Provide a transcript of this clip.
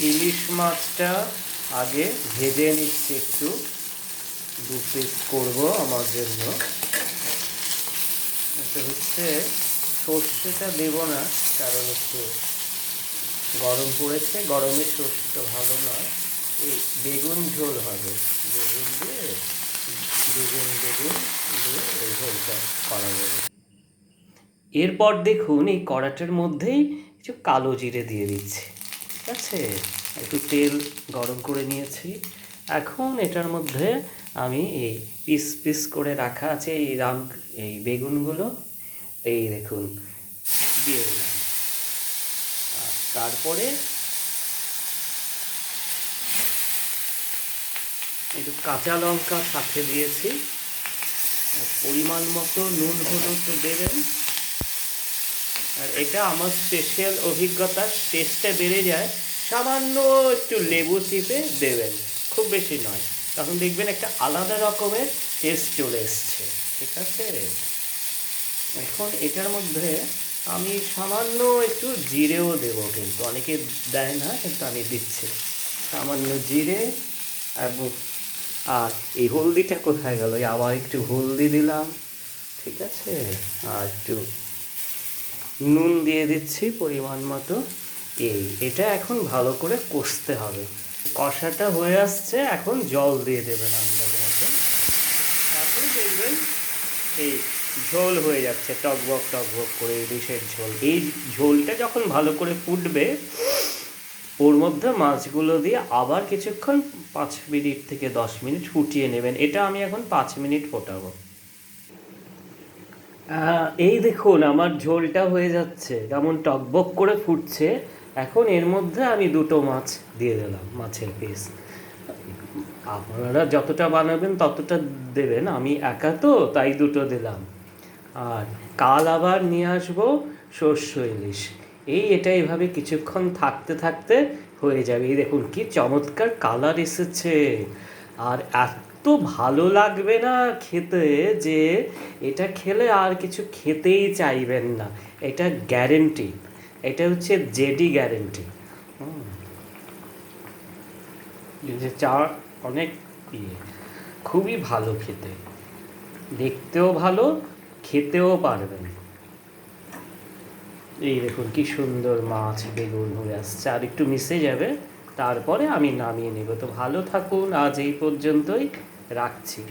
ইলিশ মাছটা আগে ভেজে নিচ্ছি একটু, 2 পিস করবো আমার জন্য। এটা হচ্ছে সর্ষেটা দেব না, কারণ একটু গরম পড়েছে, গরমে সর্ষেটা ভালো নয়। এই বেগুন ঝোল হবে, বেগুন দিয়ে এই ঝোলটা করা যাবে। এরপর দেখুন এই কড়াটার মধ্যেই কিছু কালো জিরে দিয়ে দিচ্ছি, ঠিক আছে। একটু তেল গরম করে নিয়েছি। এখন এটার মধ্যে আমি এই পিস পিস করে রাখা আছে এই বেগুনগুলো, এই দেখুন দিয়ে দিলাম। আর তারপরে একটু কাঁচা লঙ্কা সাথে দিয়েছি। পরিমাণ মতো নুন হলুদ তো দেবেন। আর এটা আমার স্পেশাল অভিজ্ঞতা, টেস্টটা বেড়ে যায়। সামান্য একটু লেবু চিপে দেবেন, খুব বেশি নয়, তখন দেখবেন একটা আলাদা রকমের টেস্ট চলে এসছে, ঠিক আছে। এখন এটার মধ্যে আমি সামান্য একটু জিরেও দেবো, কিন্তু অনেকে দেয় না, কিন্তু আমি দিচ্ছি সামান্য জিরে। এবং আর এই হলদিটা কোথায় গেল, আবার একটু হলদি দিলাম, ঠিক আছে। আর একটু নুন দিয়ে দিচ্ছি পরিমাণ মতো। এটা এখন ভালো করে কষতে হবে। কষাটা হয়ে আসছে, এখন জল দিয়ে দেবেন আন্দাজ মতো। তারপরে দেখবেন এই ঝোল হয়ে যাচ্ছে, টকবক টকবক করে ইলিশের ঝোল। এই ঝোলটা যখন ভালো করে ফুটবে, ওর মধ্যে মাছগুলো দিয়ে আবার কিছুক্ষণ 5 মিনিট থেকে 10 মিনিট ফুটিয়ে নেবেন। এটা আমি এখন 5 মিনিট ফোটাবো। এই দেখুন আমার ঝোলটা হয়ে যাচ্ছে, কেমন টকবক করে ফুটছে। এখন এর মধ্যে আমি 2টো মাছ দিয়ে দিলাম, মাছের পিস। আপনারা যতটা বানাবেন ততটা দেবেন, আমি একা তো তাই 2টো দিলাম। আর কাল আবার নিয়ে আসবো সর্ষ ইলিশ। এটা এইভাবে কিছুক্ষণ থাকতে থাকতে হয়ে যাবে। এই দেখুন কি চমৎকার কালার এসেছে। আর এত ভালো লাগবে না খেতে, যে এটা খেলে আর কিছু খেতেই চাইবেন না, এটা গ্যারেন্টি। এটা হচ্ছে জেডি গ্যারেন্টি। যে চা অনেক খুবই ভালো খেতে, দেখতেও ভালো, খেতেও পারবেন। এই দেখুন কি সুন্দর মাছ বেগুন হয়ে আসছে, আর একটু মিশে যাবে, তারপরে আমি নামিয়ে নেব। তো ভালো থাকুন, আজ এই পর্যন্তই রাখছি।